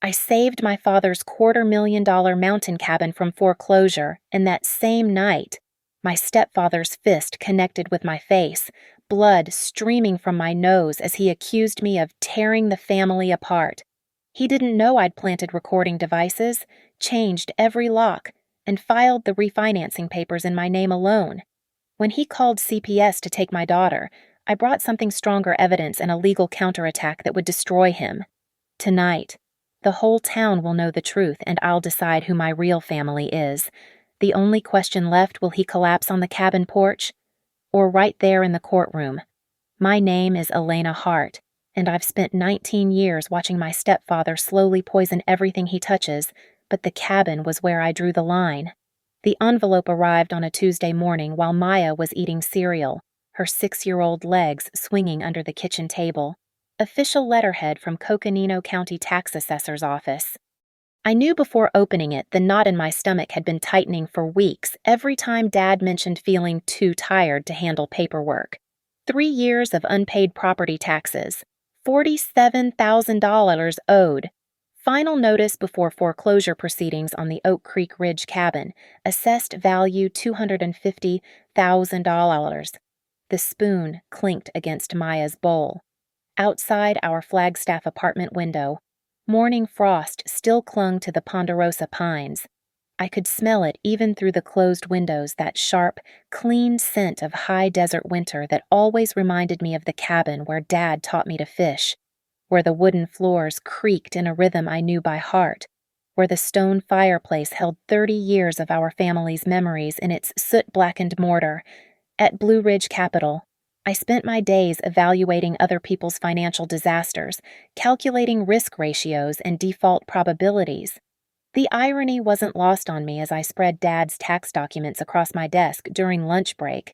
I saved my father's $250,000 mountain cabin from foreclosure, and that same night, my stepfather's fist connected with my face, blood streaming from my nose as he accused me of tearing the family apart. He didn't know I'd planted recording devices, changed every lock, and filed the refinancing papers in my name alone. When he called CPS to take my daughter, I brought something stronger evidence and a legal counterattack that would destroy him. Tonight, the whole town will know the truth, and I'll decide who my real family is. The only question left: will he collapse on the cabin porch? Or right there in the courtroom? My name is Elena Hart, and I've spent 19 years watching my stepfather slowly poison everything he touches, but the cabin was where I drew the line. The envelope arrived on a Tuesday morning while Maya was eating cereal, her 6-year-old legs swinging under the kitchen table. Official letterhead from Coconino County Tax Assessor's Office. I knew before opening it the knot in my stomach had been tightening for weeks every time Dad mentioned feeling too tired to handle paperwork. 3 years of unpaid property taxes, $47,000 owed. Final notice before foreclosure proceedings on the Oak Creek Ridge cabin, assessed value $250,000. The spoon clinked against Maya's bowl. Outside our Flagstaff apartment window, morning frost still clung to the ponderosa pines. I could smell it even through the closed windows, that sharp, clean scent of high desert winter that always reminded me of the cabin where Dad taught me to fish, where the wooden floors creaked in a rhythm I knew by heart, where the stone fireplace held 30 years of our family's memories in its soot-blackened mortar. At Blue Ridge Capital, I spent my days evaluating other people's financial disasters, calculating risk ratios and default probabilities. The irony wasn't lost on me as I spread Dad's tax documents across my desk during lunch break.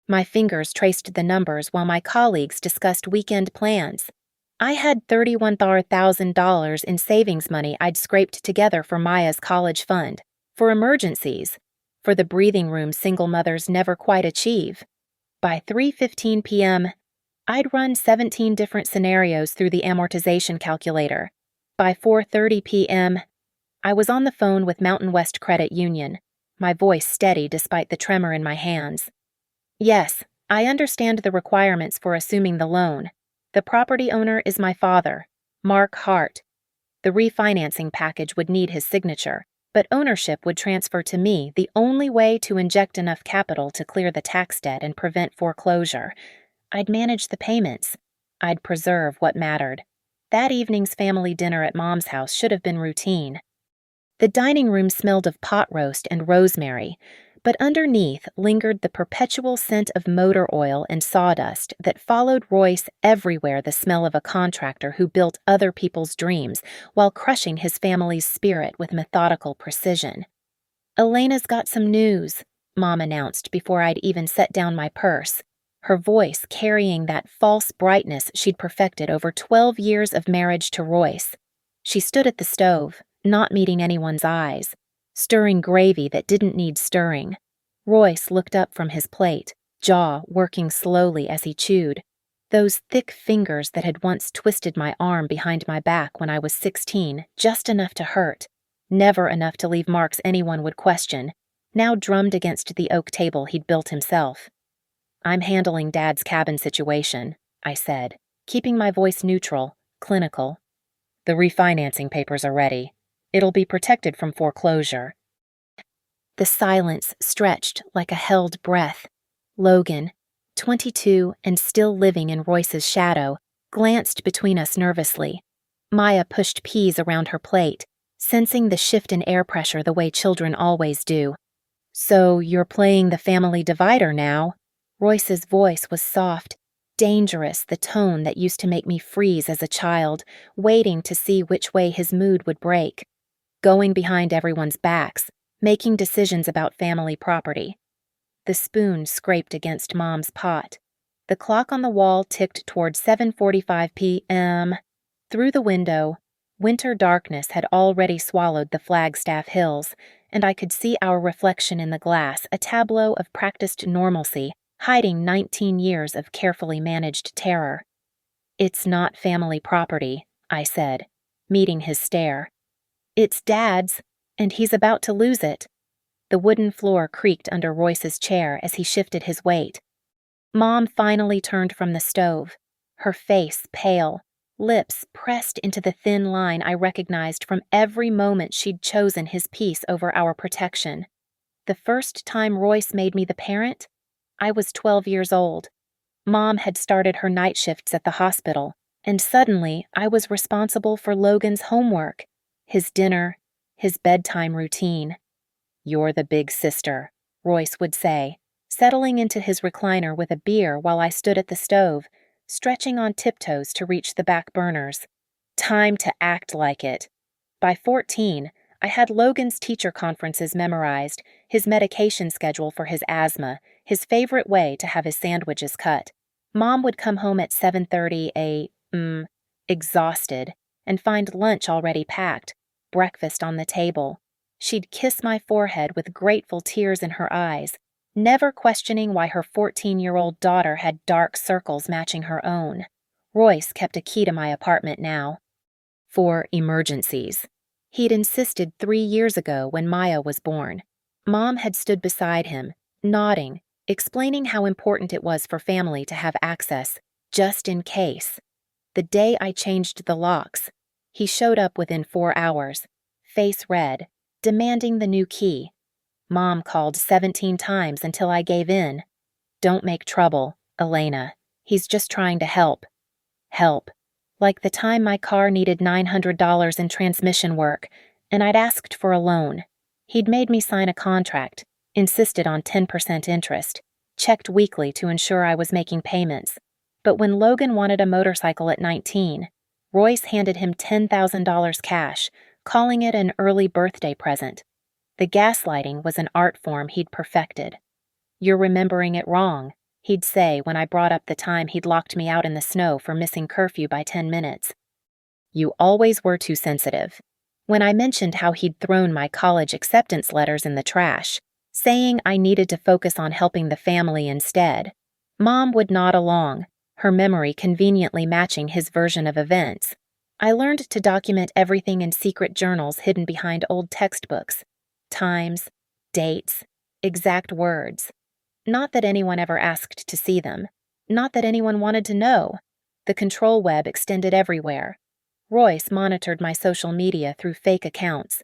My fingers traced the numbers while my colleagues discussed weekend plans. I had $31,000 in savings money I'd scraped together for Maya's college fund, for emergencies, for the breathing room single mothers never quite achieve. By 3:15 p.m., I'd run 17 different scenarios through the amortization calculator. By 4:30 p.m., I was on the phone with Mountain West Credit Union, my voice steady despite the tremor in my hands. Yes, I understand the requirements for assuming the loan. The property owner is my father, Mark Hart. The refinancing package would need his signature, but ownership would transfer to me, the only way to inject enough capital to clear the tax debt and prevent foreclosure. I'd manage the payments. I'd preserve what mattered. That evening's family dinner at Mom's house should have been routine. The dining room smelled of pot roast and rosemary, but underneath lingered the perpetual scent of motor oil and sawdust that followed Royce everywhere, the smell of a contractor who built other people's dreams while crushing his family's spirit with methodical precision. "Elena's got some news," Mom announced before I'd even set down my purse, her voice carrying that false brightness she'd perfected over 12 years of marriage to Royce. She stood at the stove, not meeting anyone's eyes, stirring gravy that didn't need stirring. Royce looked up from his plate, jaw working slowly as he chewed. Those thick fingers that had once twisted my arm behind my back when I was 16, just enough to hurt, never enough to leave marks anyone would question, now drummed against the oak table he'd built himself. "I'm handling Dad's cabin situation," I said, keeping my voice neutral, clinical. "The refinancing papers are ready. It'll be protected from foreclosure." The silence stretched like a held breath. Logan, 22 and still living in Royce's shadow, glanced between us nervously. Maya pushed peas around her plate, sensing the shift in air pressure the way children always do. "So you're playing the family divider now?" Royce's voice was soft, dangerous, the tone that used to make me freeze as a child, waiting to see which way his mood would break. Going behind everyone's backs, making decisions about family property. The spoon scraped against Mom's pot. The clock on the wall ticked toward 7:45 p.m. Through the window, winter darkness had already swallowed the Flagstaff Hills, and I could see our reflection in the glass, a tableau of practiced normalcy, hiding 19 years of carefully managed terror. "It's not family property," I said. meeting his stare. "It's Dad's, and he's about to lose it." The wooden floor creaked under Royce's chair as he shifted his weight. Mom finally turned from the stove, her face pale, lips pressed into the thin line I recognized from every moment she'd chosen his peace over our protection. The first time Royce made me the parent, I was 12 years old. Mom had started her night shifts at the hospital, and suddenly I was responsible for Logan's homework, his dinner, his bedtime routine. "You're the big sister," Royce would say, settling into his recliner with a beer while I stood at the stove, stretching on tiptoes to reach the back burners. Time to act like it. By 14, I had Logan's teacher conferences memorized, his medication schedule for his asthma, his favorite way to have his sandwiches cut. Mom would come home at 7:30, exhausted, and find lunch already packed, breakfast on the table. She'd kiss my forehead with grateful tears in her eyes, never questioning why her 14-year-old daughter had dark circles matching her own. Royce kept a key to my apartment now. For emergencies. He'd insisted 3 years ago when Maya was born. Mom had stood beside him, nodding, explaining how important it was for family to have access, just in case. The day I changed the locks, he showed up within 4 hours, face red, demanding the new key. Mom called 17 times until I gave in. "Don't make trouble, Elena. He's just trying to help." Help. Like the time my car needed $900 in transmission work, and I'd asked for a loan. He'd made me sign a contract, insisted on 10% interest, checked weekly to ensure I was making payments. But when Logan wanted a motorcycle at 19, Royce handed him $10,000 cash, calling it an early birthday present. The gaslighting was an art form he'd perfected. "You're remembering it wrong," he'd say when I brought up the time he'd locked me out in the snow for missing curfew by 10 minutes. "You always were too sensitive." When I mentioned how he'd thrown my college acceptance letters in the trash, saying I needed to focus on helping the family instead, Mom would nod along, her memory conveniently matching his version of events. I learned to document everything in secret journals hidden behind old textbooks. Times, dates, exact words. Not that anyone ever asked to see them. Not that anyone wanted to know. The control web extended everywhere. Royce monitored my social media through fake accounts.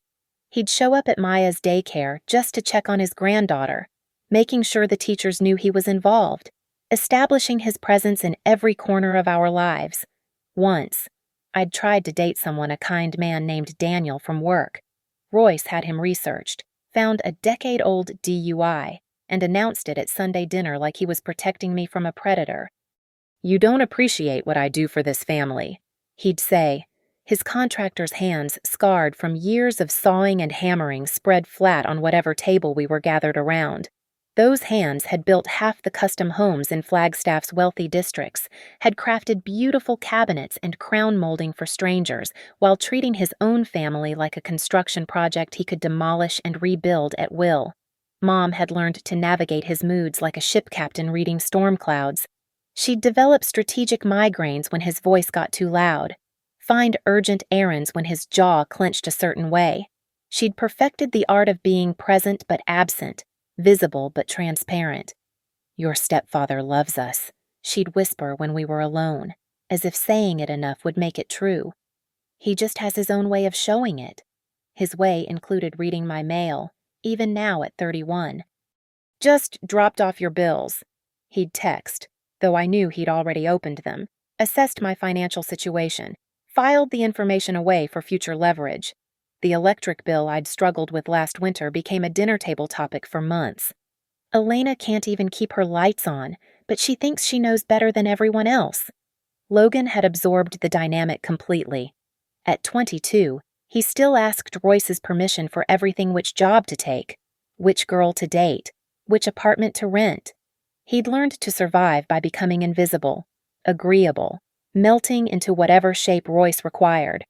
He'd show up at Maya's daycare just to check on his granddaughter, making sure the teachers knew he was involved, establishing his presence in every corner of our lives. Once, I'd tried to date someone, a kind man named Daniel from work. Royce had him researched, found a decade-old DUI, and announced it at Sunday dinner like he was protecting me from a predator. "You don't appreciate what I do for this family," he'd say, his contractor's hands scarred from years of sawing and hammering spread flat on whatever table we were gathered around. Those hands had built half the custom homes in Flagstaff's wealthy districts, had crafted beautiful cabinets and crown molding for strangers, while treating his own family like a construction project he could demolish and rebuild at will. Mom had learned to navigate his moods like a ship captain reading storm clouds. She'd develop strategic migraines when his voice got too loud, find urgent errands when his jaw clenched a certain way. She'd perfected the art of being present but absent, visible but transparent. "Your stepfather loves us," she'd whisper when we were alone, as if saying it enough would make it true. "He just has his own way of showing it." His way included reading my mail, even now at 31. "Just dropped off your bills," he'd text, though I knew he'd already opened them, assessed my financial situation, filed the information away for future leverage. The electric bill I'd struggled with last winter became a dinner table topic for months. "Elena can't even keep her lights on, but she thinks she knows better than everyone else." Logan had absorbed the dynamic completely. At 22, he still asked Royce's permission for everything: which job to take, which girl to date, which apartment to rent. He'd learned to survive by becoming invisible, agreeable, melting into whatever shape Royce required.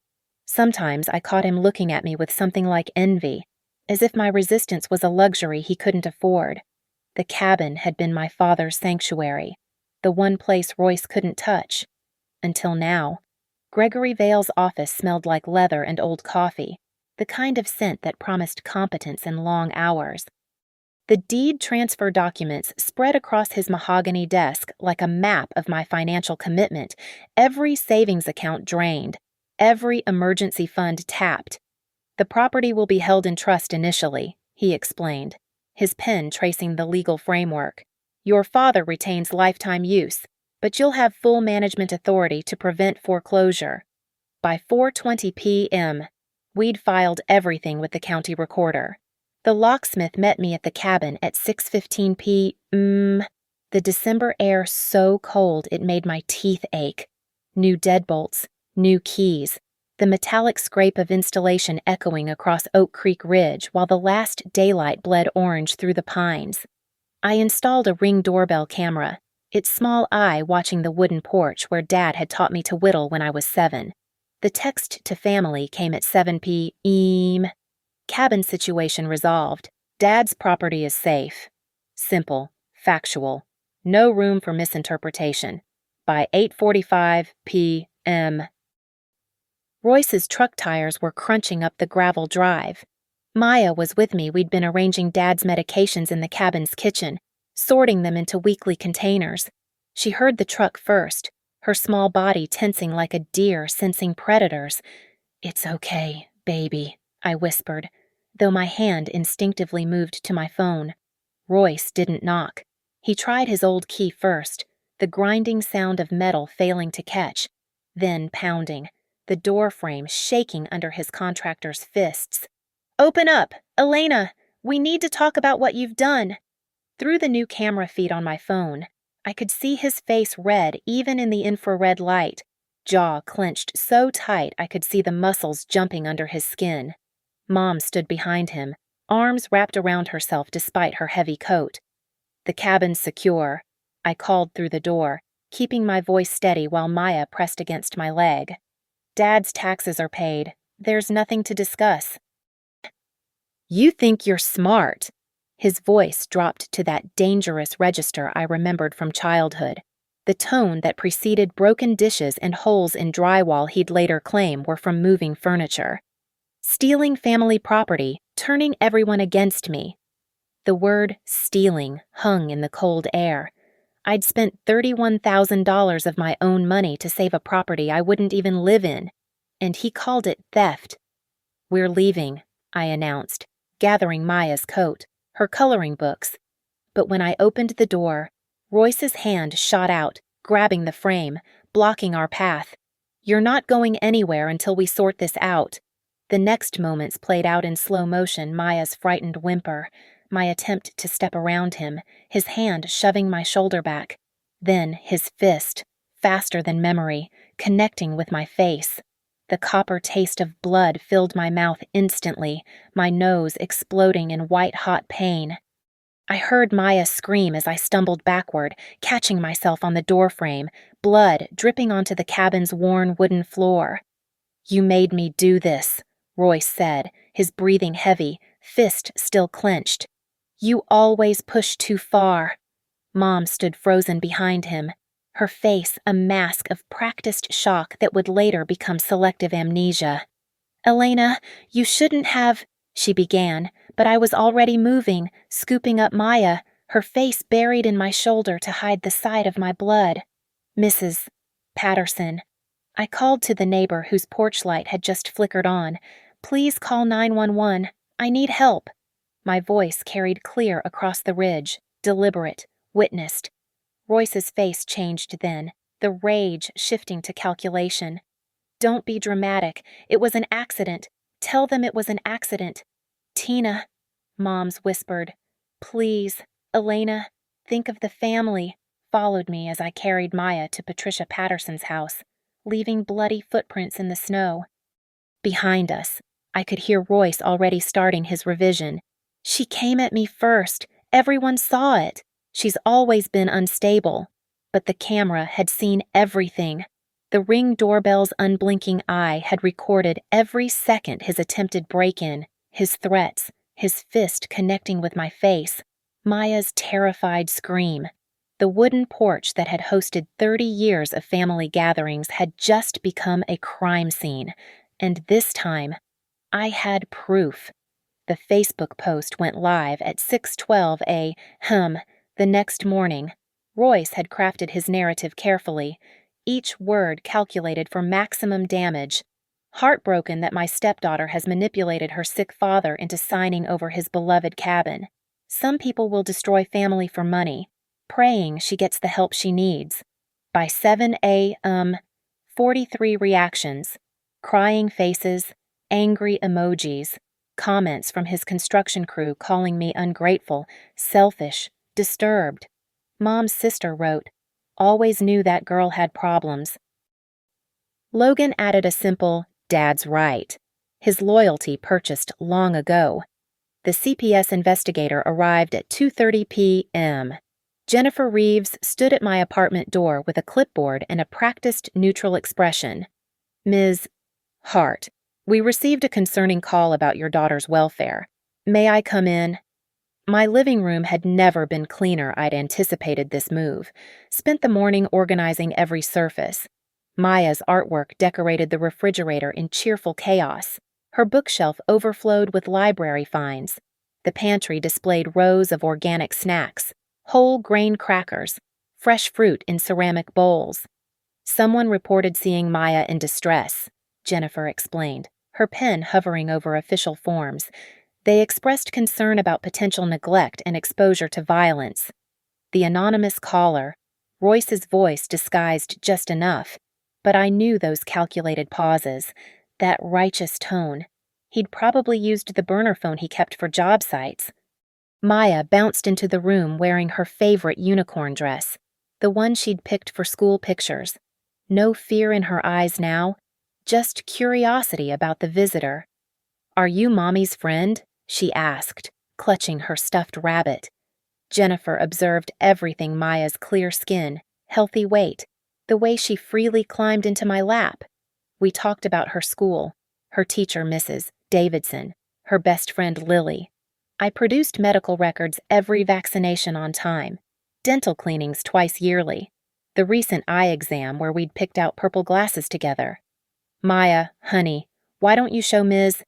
Sometimes I caught him looking at me with something like envy, as if my resistance was a luxury he couldn't afford. The cabin had been my father's sanctuary, the one place Royce couldn't touch. Until now. Gregory Vale's office smelled like leather and old coffee, the kind of scent that promised competence and long hours. The deed transfer documents spread across his mahogany desk like a map of my financial commitment, every savings account drained, every emergency fund tapped. The property will be held in trust initially, he explained, his pen tracing the legal framework. Your father retains lifetime use, but you'll have full management authority to prevent foreclosure. By 4:20 p.m., we'd filed everything with the county recorder. The locksmith met me at the cabin at 6:15 p.m. The December air so cold it made my teeth ache. New deadbolts, new keys, the metallic scrape of installation echoing across Oak Creek Ridge while the last daylight bled orange through the pines. I installed a Ring doorbell camera, its small eye watching the wooden porch where Dad had taught me to whittle when I was 7. The text to family came at 7 p.m. Cabin situation resolved. Dad's property is safe. Simple, factual, no room for misinterpretation. By 8:45 p.m. Royce's truck tires were crunching up the gravel drive. Maya was with me. We'd been arranging Dad's medications in the cabin's kitchen, sorting them into weekly containers. She heard the truck first, her small body tensing like a deer sensing predators. "It's okay, baby," I whispered, though my hand instinctively moved to my phone. Royce didn't knock. He tried his old key first, the grinding sound of metal failing to catch, then pounding, the door frame shaking under his contractor's fists. "Open up! Elena! We need to talk about what you've done!" Through the new camera feed on my phone, I could see his face red even in the infrared light, jaw clenched so tight I could see the muscles jumping under his skin. Mom stood behind him, arms wrapped around herself despite her heavy coat. "The cabin's secure," I called through the door, keeping my voice steady while Maya pressed against my leg. "Dad's taxes are paid. There's nothing to discuss." "You think you're smart." His voice dropped to that dangerous register I remembered from childhood. The tone that preceded broken dishes and holes in drywall he'd later claim were from moving furniture. Stealing family property, turning everyone against me. The word stealing hung in the cold air. I'd spent $31,000 of my own money to save a property I wouldn't even live in, and he called it theft. "We're leaving," I announced, gathering Maya's coat, her coloring books. But when I opened the door, Royce's hand shot out, grabbing the frame, blocking our path. "You're not going anywhere until we sort this out." The next moments played out in slow motion, Maya's frightened whimper, my attempt to step around him, his hand shoving my shoulder back. Then his fist, faster than memory, connecting with my face. The copper taste of blood filled my mouth instantly, my nose exploding in white-hot pain. I heard Maya scream as I stumbled backward, catching myself on the doorframe, blood dripping onto the cabin's worn wooden floor. "You made me do this," Royce said, his breathing heavy, fist still clenched. "You always push too far." Mom stood frozen behind him, her face a mask of practiced shock that would later become selective amnesia. "Elena, you shouldn't have," she began, but I was already moving, scooping up Maya, her face buried in my shoulder to hide the sight of my blood. "Mrs. Patterson." I called to the neighbor whose porch light had just flickered on. "Please call 911. I need help." My voice carried clear across the ridge, deliberate, witnessed. Royce's face changed then, the rage shifting to calculation. "Don't be dramatic. It was an accident. Tell them it was an accident." "Tina," Mom's whispered. "Please, Elena, think of the family," followed me as I carried Maya to Patricia Patterson's house, leaving bloody footprints in the snow. Behind us, I could hear Royce already starting his revision. "She came at me first. Everyone saw it. She's always been unstable." But the camera had seen everything. The Ring doorbell's unblinking eye had recorded every second his attempted break-in, his threats, his fist connecting with my face, Maya's terrified scream. The wooden porch that had hosted 30 years of family gatherings had just become a crime scene, and this time, I had proof. The Facebook post went live at 6:12 a.m. the next morning. Royce had crafted his narrative carefully, each word calculated for maximum damage. Heartbroken that my stepdaughter has manipulated her sick father into signing over his beloved cabin. Some people will destroy family for money, praying she gets the help she needs. By 7 a.m., 43 reactions, crying faces, angry emojis, comments from his construction crew calling me ungrateful, selfish, disturbed. Mom's sister wrote, "Always knew that girl had problems." Logan added a simple, "Dad's right." His loyalty purchased long ago. The CPS investigator arrived at 2:30 p.m. Jennifer Reeves stood at my apartment door with a clipboard and a practiced neutral expression. "Ms. Hart, we received a concerning call about your daughter's welfare. May I come in?" My living room had never been cleaner. I'd anticipated this move. Spent the morning organizing every surface. Maya's artwork decorated the refrigerator in cheerful chaos. Her bookshelf overflowed with library finds. The pantry displayed rows of organic snacks, whole grain crackers, fresh fruit in ceramic bowls. "Someone reported seeing Maya in distress," Jennifer explained, her pen hovering over official forms. They expressed concern about potential neglect and exposure to violence. The anonymous caller, Royce's voice disguised just enough, but I knew those calculated pauses, that righteous tone. He'd probably used the burner phone he kept for job sites. Maya bounced into the room wearing her favorite unicorn dress, the one she'd picked for school pictures. No fear in her eyes now, just curiosity about the visitor. "Are you Mommy's friend?" she asked, clutching her stuffed rabbit. Jennifer observed everything: Maya's clear skin, healthy weight, the way she freely climbed into my lap. We talked about her school, her teacher Mrs. Davidson, her best friend Lily. I produced medical records, every vaccination on time, dental cleanings twice yearly, the recent eye exam where we'd picked out purple glasses together. "Maya, honey, why don't you show Ms.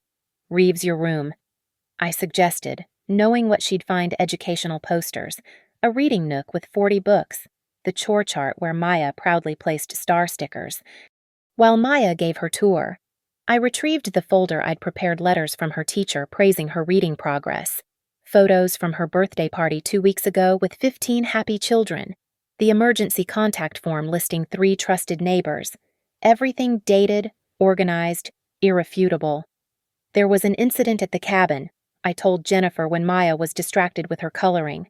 Reeves your room?" I suggested, knowing what she'd find: educational posters, a reading nook with 40 books, the chore chart where Maya proudly placed star stickers. While Maya gave her tour, I retrieved the folder I'd prepared letters from her teacher praising her reading progress, photos from her birthday party 2 weeks ago with 15 happy children, the emergency contact form listing 3 trusted neighbors, everything dated, organized, irrefutable. There was an incident at the cabin, I told Jennifer when Maya was distracted with her coloring.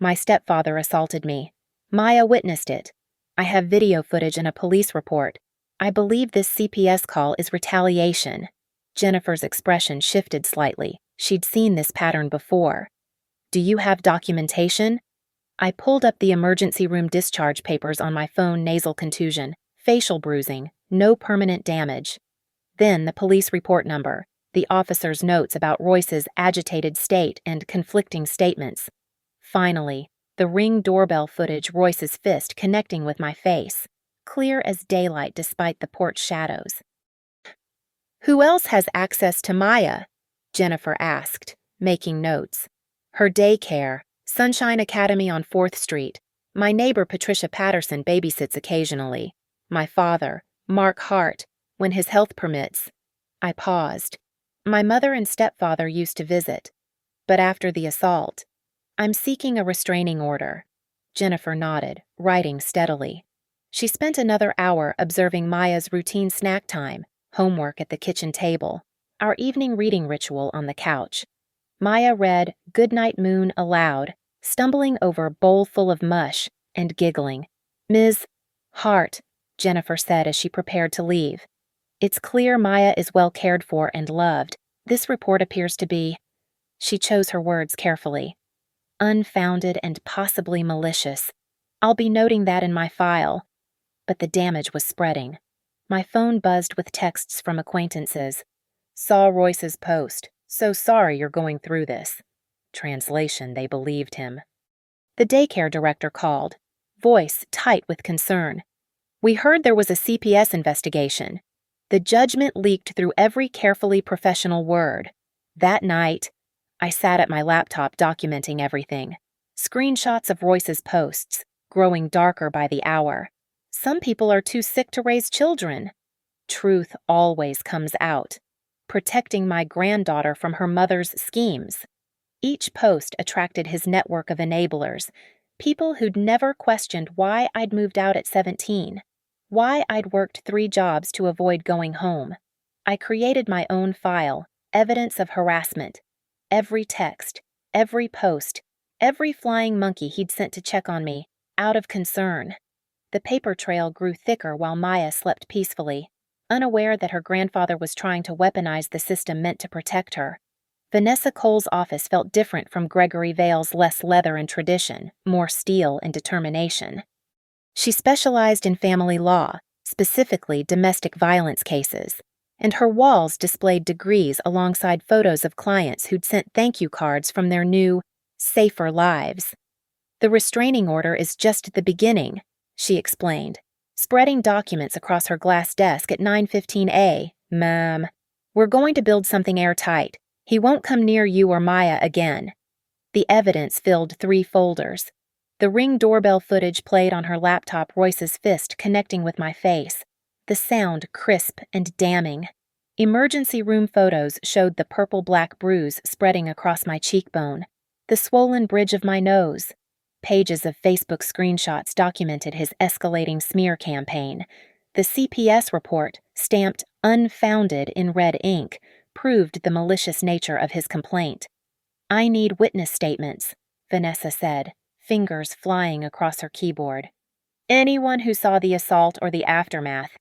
My stepfather assaulted me. Maya witnessed it. I have video footage and a police report. I believe this CPS call is retaliation. Jennifer's expression shifted slightly. She'd seen this pattern before. "Do you have documentation?" I pulled up the emergency room discharge papers on my phone. Nasal contusion, facial bruising, no permanent damage. Then the police report number, the officer's notes about Royce's agitated state and conflicting statements. Finally, the Ring doorbell footage, Royce's fist connecting with my face, clear as daylight despite the porch shadows. "Who else has access to Maya?" Jennifer asked, making notes. "Her daycare, Sunshine Academy on 4th Street. My neighbor Patricia Patterson babysits occasionally. My father, Mark Hart, when his health permits." I paused. "My mother and stepfather used to visit. But after the assault, I'm seeking a restraining order." Jennifer nodded, writing steadily. She spent another hour observing Maya's routine snack time, homework at the kitchen table, our evening reading ritual on the couch. Maya read "Goodnight Moon" aloud, stumbling over a bowl full of mush and giggling. "Ms. Hart," Jennifer said as she prepared to leave. "It's clear Maya is well cared for and loved. This report appears to be," she chose her words carefully, "unfounded and possibly malicious. I'll be noting that in my file." But the damage was spreading. My phone buzzed with texts from acquaintances. "Saw Royce's post. So sorry you're going through this." Translation: they believed him. The daycare director called. voice tight with concern. "We heard there was a CPS investigation." The judgment leaked through every carefully professional word. That night, I sat at my laptop documenting everything. Screenshots of Royce's posts, growing darker by the hour. Some people are too sick to raise children. Truth always comes out. Protecting my granddaughter from her mother's schemes. Each post attracted his network of enablers, people who'd never questioned why I'd moved out at 17, why I'd worked 3 jobs to avoid going home. I created my own file, evidence of harassment. Every text, every post, every flying monkey he'd sent to check on me, out of concern. The paper trail grew thicker while Maya slept peacefully, unaware that her grandfather was trying to weaponize the system meant to protect her. Vanessa Cole's office felt different from Gregory Vale's less leather and tradition, more steel and determination. She specialized in family law, specifically domestic violence cases, and her walls displayed degrees alongside photos of clients who'd sent thank you cards from their new, safer lives. "The restraining order is just the beginning," she explained, spreading documents across her glass desk at 9:15 "Ma'am, we're going to build something airtight. He won't come near you or Maya again." The evidence filled 3 folders. The Ring doorbell footage played on her laptop, Royce's fist connecting with my face, the sound crisp and damning. Emergency room photos showed the purple-black bruise spreading across my cheekbone, the swollen bridge of my nose. Pages of Facebook screenshots documented his escalating smear campaign. The CPS report, stamped "unfounded" in red ink, proved the malicious nature of his complaint. "I need witness statements," Vanessa said, fingers flying across her keyboard. "Anyone who saw the assault or the aftermath."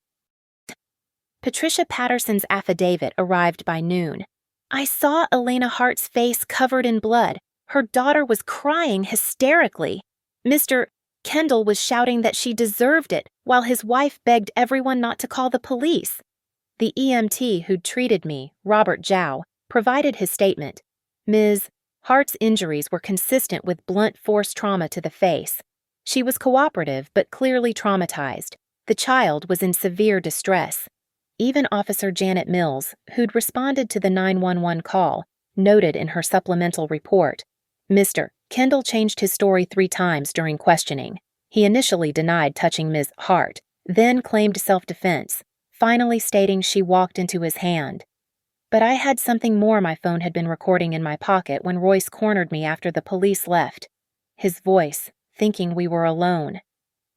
Patricia Patterson's affidavit arrived by noon. "I saw Elena Hart's face covered in blood. Her daughter was crying hysterically. Mr. Kendall was shouting that she deserved it, while his wife begged everyone not to call the police." The EMT who'd treated me, Robert Zhao, provided his statement. "Ms. Hart's injuries were consistent with blunt force trauma to the face. She was cooperative but clearly traumatized. The child was in severe distress." Even Officer Janet Mills, who'd responded to the 911 call, noted in her supplemental report, "Mr. Kendall changed his story 3 times during questioning. He initially denied touching Ms. Hart, then claimed self-defense, finally stating she walked into his hand. But I had something more my phone had been recording in my pocket when Royce cornered me after the police left. His voice, thinking we were alone.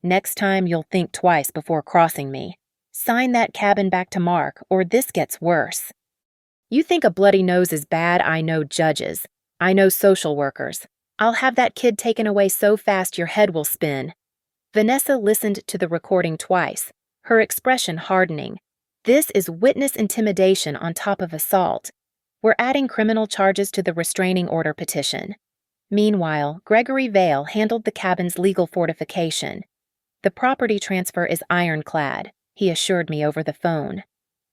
"Next time you'll think twice before crossing me. Sign that cabin back to Mark, or this gets worse. You think a bloody nose is bad? I know judges. I know social workers. I'll have that kid taken away so fast your head will spin." Vanessa listened to the recording twice, her expression hardening. "This is witness intimidation on top of assault. We're adding criminal charges to the restraining order petition." Meanwhile, Gregory Vale handled the cabin's legal fortification. "The property transfer is ironclad," he assured me over the phone.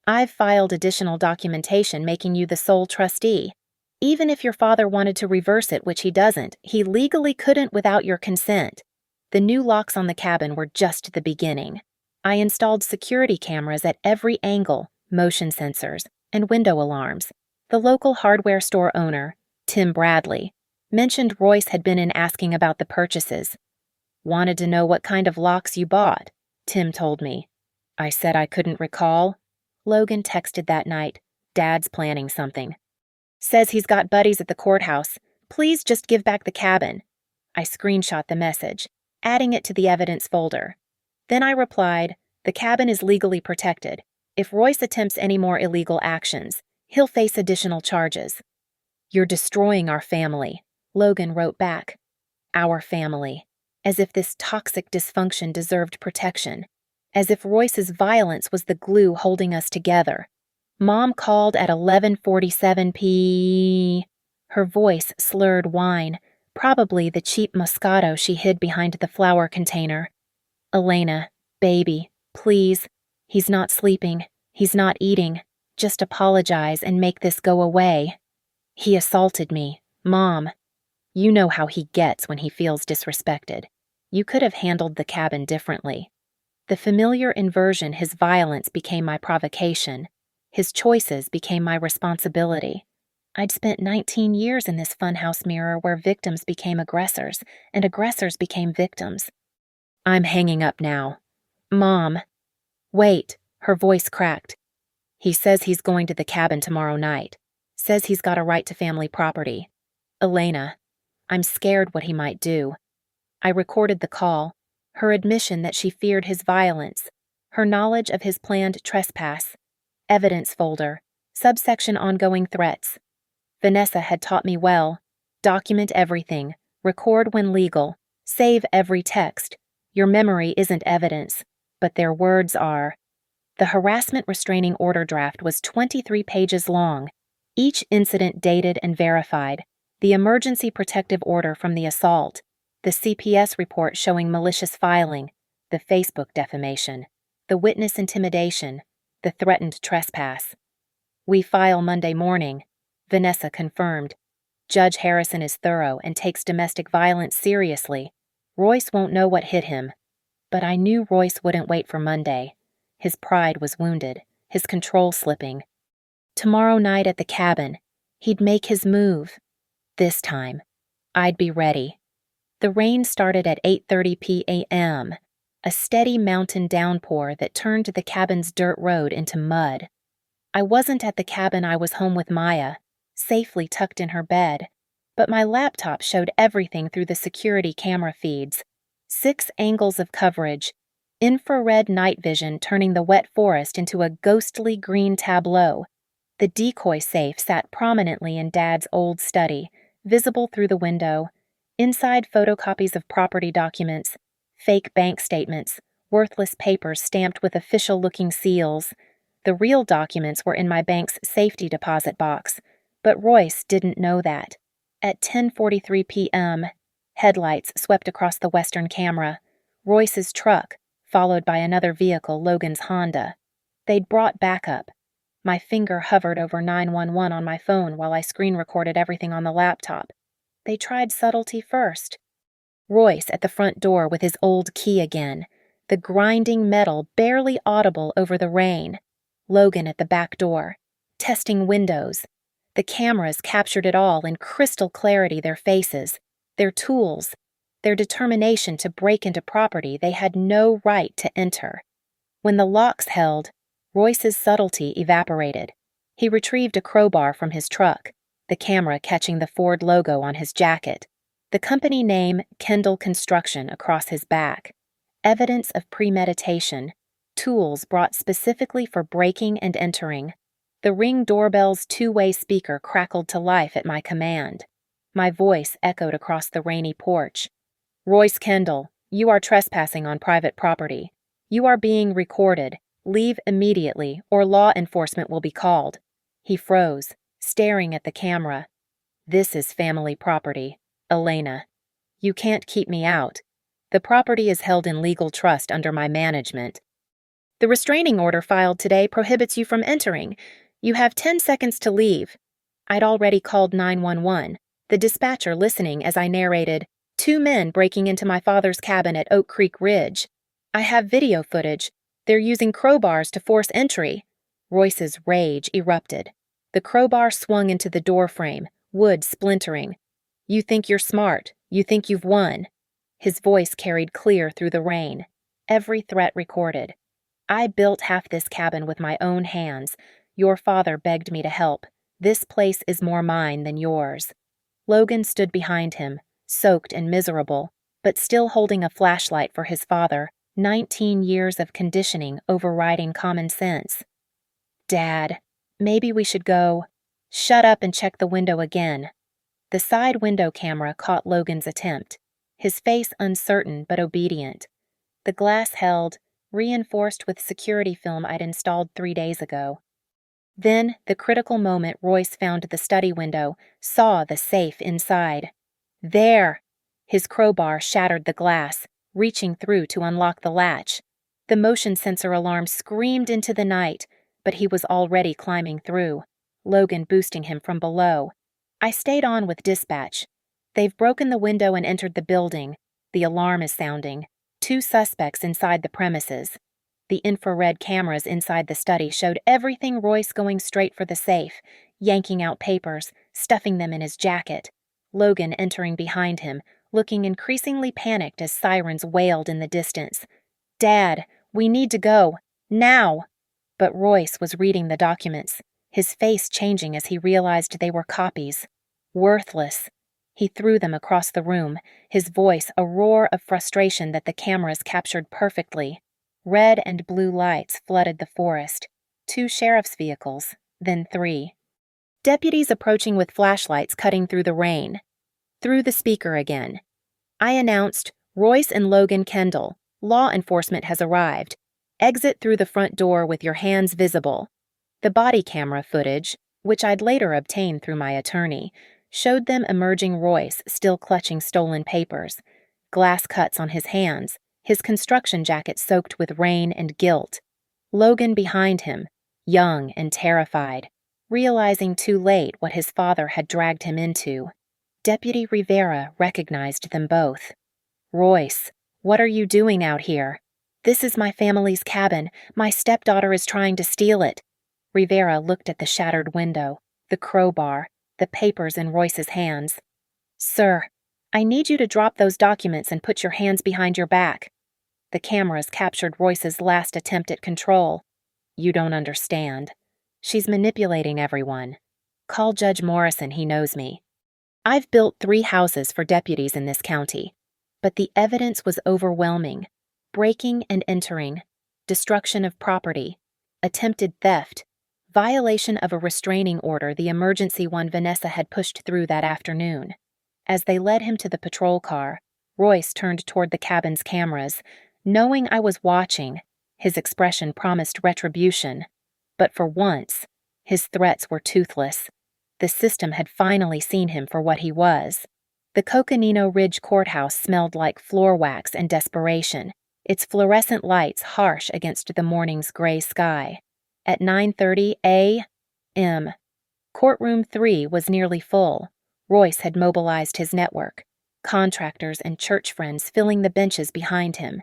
"I've filed additional documentation making you the sole trustee. Even if your father wanted to reverse it, which he doesn't, he legally couldn't without your consent." The new locks on the cabin were just the beginning. I installed security cameras at every angle, motion sensors, and window alarms. The local hardware store owner, Tim Bradley, mentioned Royce had been in asking about the purchases. "Wanted to know what kind of locks you bought," Tim told me. I said I couldn't recall. Logan texted that night, "Dad's planning something. Says he's got buddies at the courthouse. Please just give back the cabin." I screenshot the message, adding it to the evidence folder. Then I replied, "The cabin is legally protected. If Royce attempts any more illegal actions, he'll face additional charges." "You're destroying our family," Logan wrote back. Our family. As if this toxic dysfunction deserved protection. As if Royce's violence was the glue holding us together. Mom called at 11:47 p.m. Her voice slurred whine, probably the cheap Moscato she hid behind the flour container. "Elena, baby, please. He's not sleeping. He's not eating. Just apologize and make this go away. He assaulted me. Mom. You know how he gets when he feels disrespected. You could have handled the cabin differently. The familiar inversion, his violence became my provocation. His choices became my responsibility. I'd spent 19 years in this funhouse mirror where victims became aggressors and aggressors became victims. I'm hanging up now. Mom. Wait, her voice cracked. He says he's going to the cabin tomorrow night. Says he's got a right to family property. Elena. I'm scared what he might do. I recorded the call, her admission that she feared his violence, her knowledge of his planned trespass. Evidence folder, subsection ongoing threats. Vanessa had taught me well. Document everything, record when legal, save every text. Your memory isn't evidence, but their words are. The harassment restraining order draft was 23 pages long, each incident dated and verified, the emergency protective order from the assault, the CPS report showing malicious filing, the Facebook defamation, the witness intimidation, the threatened trespass. We file Monday morning, Vanessa confirmed. Judge Harrison is thorough and takes domestic violence seriously. Royce won't know what hit him. But I knew Royce wouldn't wait for Monday. His pride was wounded, his control slipping. Tomorrow night at the cabin, he'd make his move. This time, I'd be ready. The rain started at 8:30 p.m., a steady mountain downpour that turned the cabin's dirt road into mud. I wasn't at the cabin, I was home with Maya, safely tucked in her bed, but my laptop showed everything through the security camera feeds. 6 angles of coverage, infrared night vision turning the wet forest into a ghostly green tableau. The decoy safe sat prominently in Dad's old study, visible through the window. Inside, photocopies of property documents, fake bank statements, worthless papers stamped with official-looking seals. The real documents were in my bank's safety deposit box, but Royce didn't know that. At 10:43 p.m., headlights swept across the western camera. Royce's truck, followed by another vehicle, Logan's Honda. They'd brought backup. My finger hovered over 911 on my phone while I screen recorded everything on the laptop. They tried subtlety first. Royce at the front door with his old key again, the grinding metal barely audible over the rain. Logan at the back door, testing windows. The cameras captured it all in crystal clarity, their faces, their tools, their determination to break into property they had no right to enter. When the locks held, Royce's subtlety evaporated. He retrieved a crowbar from his truck, the camera catching the Ford logo on his jacket, the company name Kendall Construction across his back. Evidence of premeditation, tools brought specifically for breaking and entering. The Ring doorbell's two-way speaker crackled to life at my command. My voice echoed across the rainy porch. Royce Kendall, you are trespassing on private property. You are being recorded. Leave immediately, or law enforcement will be called. He froze, staring at the camera. This is family property, Elena. You can't keep me out. The property is held in legal trust under my management. The restraining order filed today prohibits you from entering. You have 10 seconds to leave. I'd already called 911, the dispatcher listening as I narrated, 2 men breaking into my father's cabin at Oak Creek Ridge. I have video footage. They're using crowbars to force entry. Royce's rage erupted. The crowbar swung into the doorframe, wood splintering. You think you're smart. You think you've won. His voice carried clear through the rain. Every threat recorded. I built half this cabin with my own hands. Your father begged me to help. This place is more mine than yours. Logan stood behind him, soaked and miserable, but still holding a flashlight for his father, 19 years of conditioning overriding common sense. Dad, maybe we should go. Shut up and check the window again. The side window camera caught Logan's attempt, his face uncertain but obedient. The glass held, reinforced with security film I'd installed 3 days ago. Then, the critical moment, Royce found the study window, saw the safe inside. There! His crowbar shattered the glass, reaching through to unlock the latch. The motion sensor alarm screamed into the night, but he was already climbing through, Logan boosting him from below. I stayed on with dispatch. They've broken the window and entered the building. The alarm is sounding. 2 suspects inside the premises. The infrared cameras inside the study showed everything Royce going straight for the safe, yanking out papers, stuffing them in his jacket. Logan entering behind him, looking increasingly panicked as sirens wailed in the distance. "Dad, we need to go. Now!" But Royce was reading the documents, his face changing as he realized they were copies. Worthless. He threw them across the room, his voice a roar of frustration that the cameras captured perfectly. Red and blue lights flooded the forest. 2 sheriff's vehicles, then 3. Deputies approaching with flashlights cutting through the rain. Through the speaker again. I announced, "Royce and Logan Kendall, law enforcement has arrived. Exit through the front door with your hands visible." The body camera footage, which I'd later obtained through my attorney, showed them emerging Royce still clutching stolen papers. Glass cuts on his hands, his construction jacket soaked with rain and guilt. Logan behind him, young and terrified, realizing too late what his father had dragged him into. Deputy Rivera recognized them both. "Royce, what are you doing out here?" "This is my family's cabin. My stepdaughter is trying to steal it." Rivera looked at the shattered window, the crowbar, the papers in Royce's hands. "Sir, I need you to drop those documents and put your hands behind your back." The cameras captured Royce's last attempt at control. "You don't understand. She's manipulating everyone. Call Judge Morrison, he knows me." I've built 3 houses for deputies in this county, but the evidence was overwhelming. Breaking and entering, destruction of property, attempted theft, violation of a restraining order, the emergency one Vanessa had pushed through that afternoon. As they led him to the patrol car, Royce turned toward the cabin's cameras. Knowing I was watching, his expression promised retribution. But for once, his threats were toothless. The system had finally seen him for what he was. The Coconino Ridge Courthouse smelled like floor wax and desperation, its fluorescent lights harsh against the morning's gray sky. At 9:30 a.m., Courtroom 3 was nearly full. Royce had mobilized his network, contractors and church friends filling the benches behind him.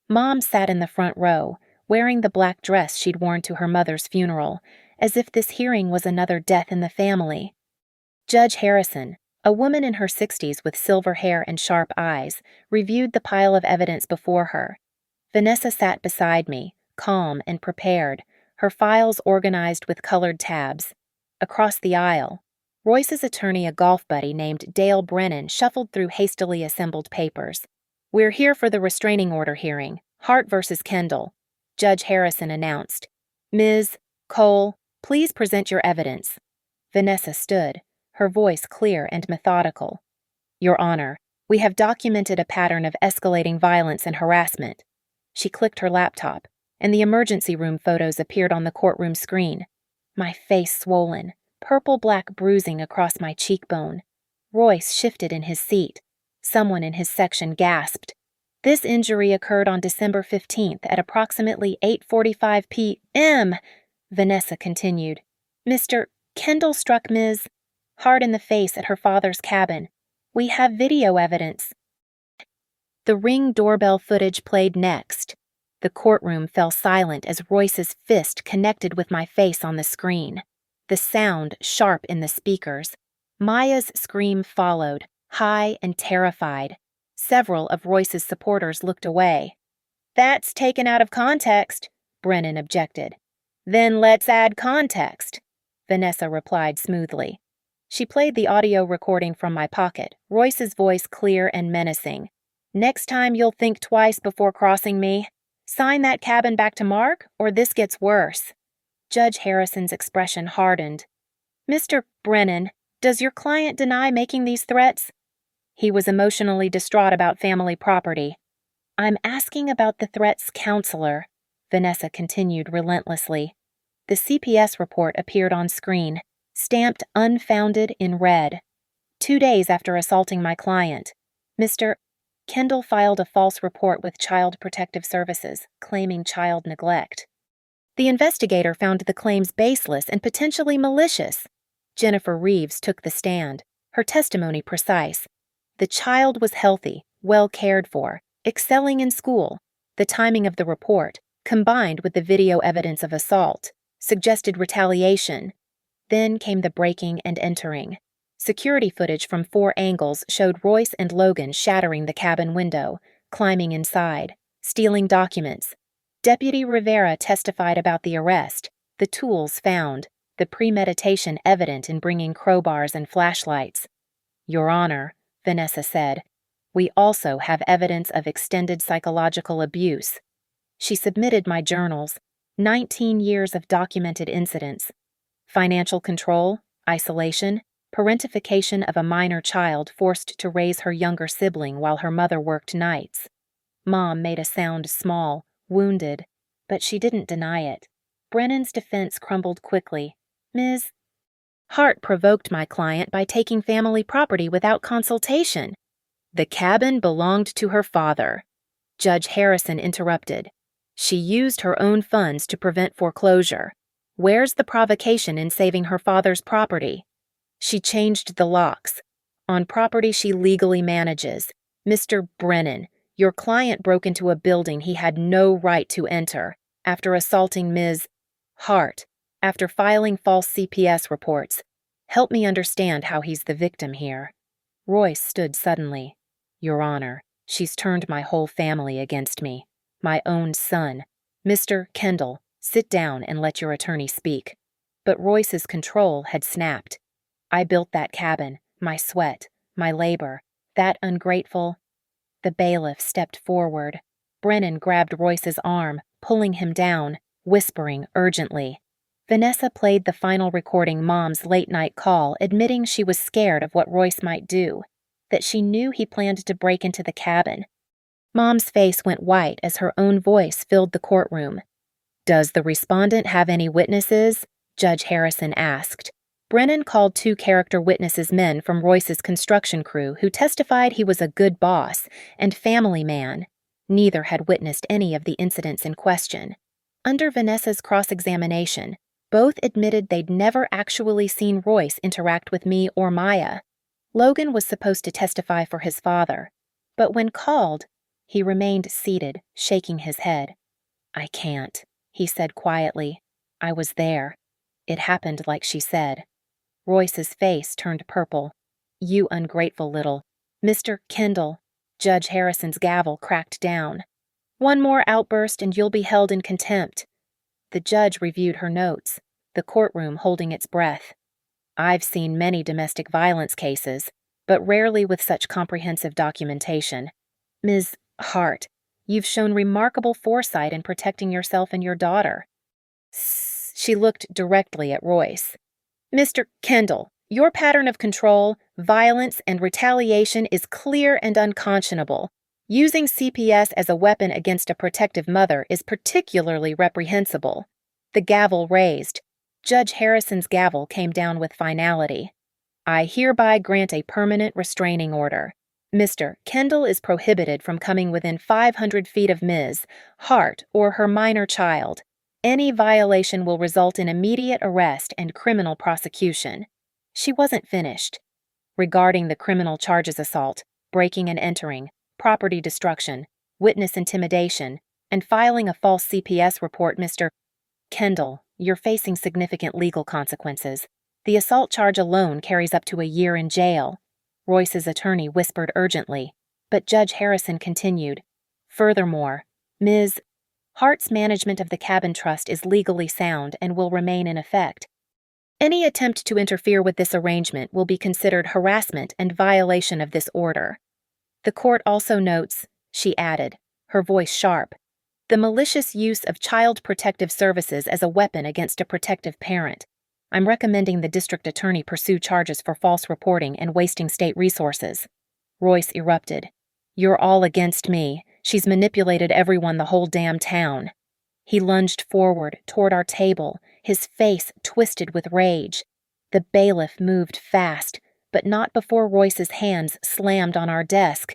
Mom sat in the front row, wearing the black dress she'd worn to her mother's funeral, as if this hearing was another death in the family. Judge Harrison, a woman in her 60s with silver hair and sharp eyes, reviewed the pile of evidence before her. Vanessa sat beside me, calm and prepared, her files organized with colored tabs. Across the aisle, Royce's attorney, a golf buddy named Dale Brennan, shuffled through hastily assembled papers. "We're here for the restraining order hearing, Hart versus Kendall," Judge Harrison announced. "Ms. Cole, please present your evidence." Vanessa stood, her voice clear and methodical. "Your Honor, we have documented a pattern of escalating violence and harassment." She clicked her laptop, and the emergency room photos appeared on the courtroom screen. My face swollen, purple-black bruising across my cheekbone. Royce shifted in his seat. Someone in his section gasped. "This injury occurred on December 15th at approximately 8:45 p.m., Vanessa continued. "Mr. Kendall struck Ms. Hart in the face at her father's cabin. We have video evidence." The Ring doorbell footage played next. The courtroom fell silent as Royce's fist connected with my face on the screen. The sound sharp in the speakers. Maya's scream followed, high and terrified. Several of Royce's supporters looked away. "That's taken out of context," Brennan objected. "Then let's add context," Vanessa replied smoothly. She played the audio recording from my pocket, Royce's voice clear and menacing. "Next time you'll think twice before crossing me. Sign that cabin back to Mark, or this gets worse." Judge Harrison's expression hardened. "Mr. Brennan, does your client deny making these threats?" He was emotionally distraught about family property. "I'm asking about the threats, counselor," Vanessa continued relentlessly. The CPS report appeared on screen, stamped unfounded in red. 2 days after assaulting my client, Mr. Kendall filed a false report with Child Protective Services, claiming child neglect. The investigator found the claims baseless and potentially malicious. Jennifer Reeves took the stand, her testimony precise. The child was healthy, well cared for, excelling in school. The timing of the report, combined with the video evidence of assault, suggested retaliation. Then came the breaking and entering. Security footage from 4 angles showed Royce and Logan shattering the cabin window, climbing inside, stealing documents. Deputy Rivera testified about the arrest, the tools found, the premeditation evident in bringing crowbars and flashlights. Your Honor, Vanessa said, we also have evidence of extended psychological abuse. She submitted my journals, 19 years of documented incidents. Financial control, isolation, parentification of a minor child forced to raise her younger sibling while her mother worked nights. Mom made a sound small, wounded, but she didn't deny it. Brennan's defense crumbled quickly. Ms. Hart provoked my client by taking family property without consultation. The cabin belonged to her father. Judge Harrison interrupted. She used her own funds to prevent foreclosure. Where's the provocation in saving her father's property? She changed the locks. On property she legally manages. Mr. Brennan, your client broke into a building he had no right to enter after assaulting Ms. Hart, after filing false CPS reports. Help me understand how he's the victim here. Royce stood suddenly. Your Honor, she's turned my whole family against me. My own son. Mr. Kendall, sit down and let your attorney speak. But Royce's control had snapped. I built that cabin, my sweat, my labor, that ungrateful... The bailiff stepped forward. Brennan grabbed Royce's arm, pulling him down, whispering urgently. Vanessa played the final recording Mom's late-night call, admitting she was scared of what Royce might do, that she knew he planned to break into the cabin. Mom's face went white as her own voice filled the courtroom. Does the respondent have any witnesses? Judge Harrison asked. Brennan called 2 character witnesses, men from Royce's construction crew, who testified he was a good boss and family man. Neither had witnessed any of the incidents in question. Under Vanessa's cross-examination, both admitted they'd never actually seen Royce interact with me or Maya. Logan was supposed to testify for his father, but when called, he remained seated, shaking his head. I can't, he said quietly. I was there. It happened like she said. Royce's face turned purple. You ungrateful little... Mr. Kendall. Judge Harrison's gavel cracked down. One more outburst and you'll be held in contempt. The judge reviewed her notes, the courtroom holding its breath. I've seen many domestic violence cases, but rarely with such comprehensive documentation. Ms. Hart, you've shown remarkable foresight in protecting yourself and your daughter. She looked directly at Royce. Mr. Kendall, your pattern of control, violence, and retaliation is clear and unconscionable. Using CPS as a weapon against a protective mother is particularly reprehensible. The gavel raised. Judge Harrison's gavel came down with finality. I hereby grant a permanent restraining order. Mr. Kendall is prohibited from coming within 500 feet of Ms. Hart or her minor child. Any violation will result in immediate arrest and criminal prosecution. She wasn't finished. Regarding the criminal charges assault, breaking and entering, property destruction, witness intimidation, and filing a false CPS report, Mr. Kendall, you're facing significant legal consequences. The assault charge alone carries up to a year in jail. Royce's attorney whispered urgently, but Judge Harrison continued. Furthermore, Ms. Hart's management of the cabin trust is legally sound and will remain in effect. Any attempt to interfere with this arrangement will be considered harassment and violation of this order. The court also notes, she added, her voice sharp, the malicious use of child protective services as a weapon against a protective parent. I'm recommending the district attorney pursue charges for false reporting and wasting state resources. Royce erupted. You're all against me. She's manipulated everyone the whole damn town. He lunged forward toward our table, his face twisted with rage. The bailiff moved fast, but not before Royce's hands slammed on our desk.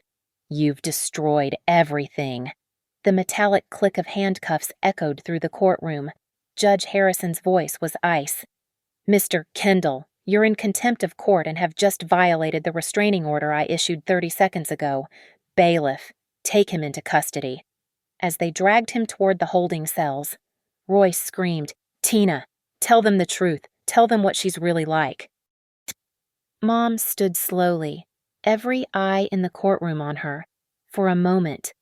You've destroyed everything. The metallic click of handcuffs echoed through the courtroom. Judge Harrison's voice was ice. Mr. Kendall, you're in contempt of court and have just violated the restraining order I issued 30 seconds ago. Bailiff, take him into custody. As they dragged him toward the holding cells, Royce screamed, "Tina, tell them the truth. Tell them what she's really like." Mom stood slowly, every eye in the courtroom on her. For a moment,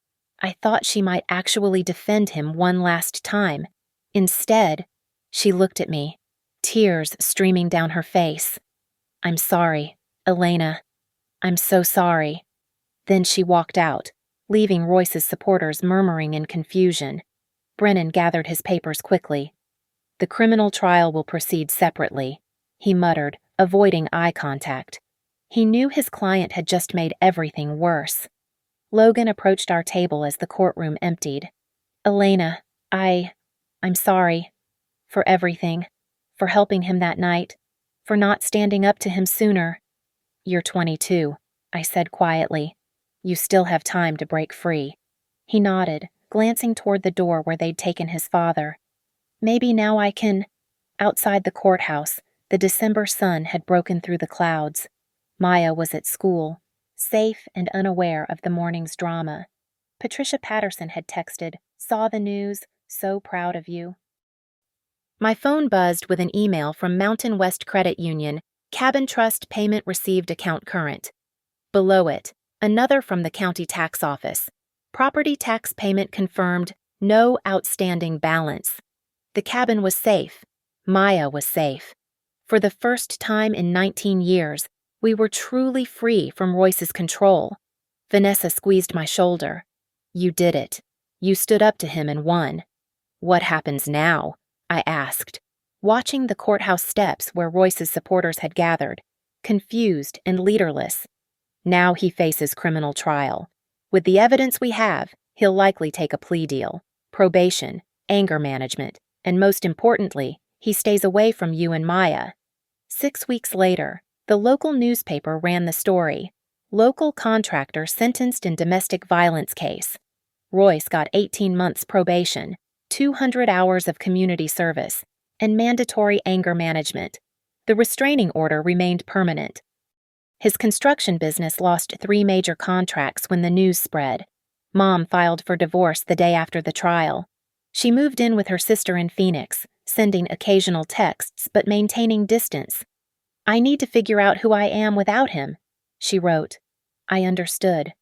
I thought she might actually defend him one last time. Instead, she looked at me, tears streaming down her face. "I'm sorry, Elena. I'm so sorry." Then she walked out, leaving Royce's supporters murmuring in confusion. Brennan gathered his papers quickly. "The criminal trial will proceed separately," he muttered, avoiding eye contact. He knew his client had just made everything worse. Logan approached our table as the courtroom emptied. "Elena, I'm sorry. For everything. For helping him that night. For not standing up to him sooner." "You're 22, I said quietly. "You still have time to break free." He nodded, glancing toward the door where they'd taken his father. "Maybe now I can—" Outside the courthouse, the December sun had broken through the clouds. Maya was at school, safe and unaware of the morning's drama. Patricia Patterson had texted, "Saw the news, so proud of you." My phone buzzed with an email from Mountain West Credit Union, "Cabin Trust payment received account current." Below it, another from the county tax office. "Property tax payment confirmed, no outstanding balance." The cabin was safe. Maya was safe. For the first time in 19 years, we were truly free from Royce's control. Vanessa squeezed my shoulder. "You did it. You stood up to him and won." "What happens now?" I asked, watching the courthouse steps where Royce's supporters had gathered, confused and leaderless. "Now he faces criminal trial. With the evidence we have, he'll likely take a plea deal, probation, anger management, and most importantly, he stays away from you and Maya." 6 weeks later, the local newspaper ran the story. "Local contractor sentenced in domestic violence case. Royce got 18 months probation, 200 hours of community service, and mandatory anger management. The restraining order remained permanent." His construction business lost 3 major contracts when the news spread. Mom filed for divorce the day after the trial. She moved in with her sister in Phoenix, sending occasional texts but maintaining distance. "I need to figure out who I am without him," she wrote. I understood.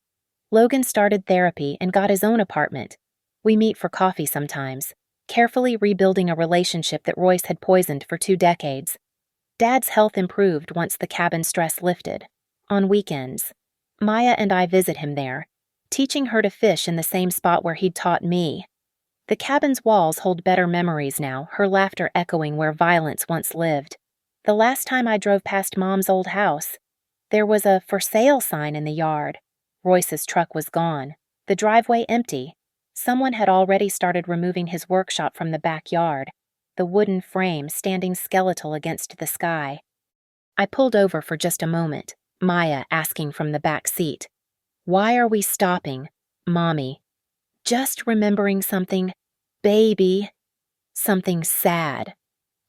Logan started therapy and got his own apartment. We meet for coffee sometimes, carefully rebuilding a relationship that Royce had poisoned for 2 decades. Dad's health improved once the cabin stress lifted. On weekends, Maya and I visit him there, teaching her to fish in the same spot where he'd taught me. The cabin's walls hold better memories now, her laughter echoing where violence once lived. The last time I drove past Mom's old house, there was a "for sale" sign in the yard. Royce's truck was gone, the driveway empty. Someone had already started removing his workshop from the backyard, the wooden frame standing skeletal against the sky. I pulled over for just a moment, Maya asking from the back seat, "Why are we stopping, Mommy?" "Just remembering something, baby." Something sad.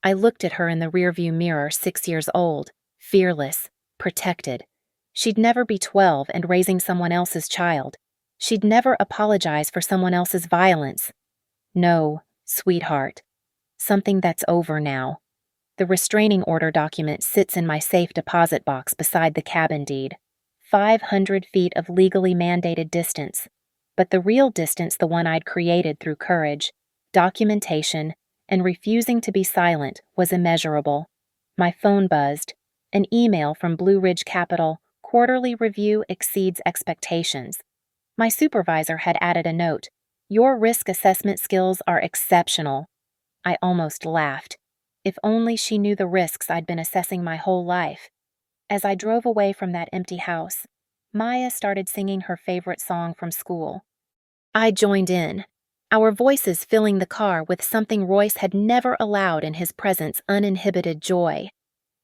I looked at her in the rearview mirror, 6 years old, fearless, protected. She'd never be 12 and raising someone else's child. She'd never apologize for someone else's violence. "No, sweetheart. Something that's over now." The restraining order document sits in my safe deposit box beside the cabin deed. 500 feet of legally mandated distance. But the real distance, the one I'd created through courage, documentation, and refusing to be silent, was immeasurable. My phone buzzed. An email from Blue Ridge Capital, "Quarterly review exceeds expectations." My supervisor had added a note, "Your risk assessment skills are exceptional." I almost laughed. If only she knew the risks I'd been assessing my whole life. As I drove away from that empty house, Maya started singing her favorite song from school. I joined in, our voices filling the car with something Royce had never allowed in his presence, uninhibited joy.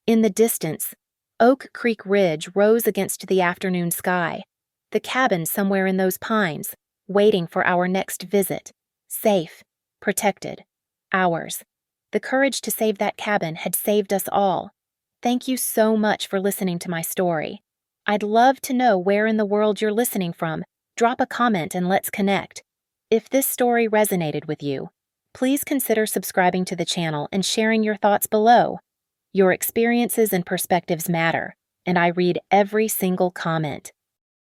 In the distance, Oak Creek Ridge rose against the afternoon sky, the cabin somewhere in those pines, waiting for our next visit, safe, protected, ours. The courage to save that cabin had saved us all. Thank you so much for listening to my story. I'd love to know where in the world you're listening from. drop a comment and let's connect. If this story resonated with you, please consider subscribing to the channel and sharing your thoughts below. Your experiences and perspectives matter, and I read every single comment.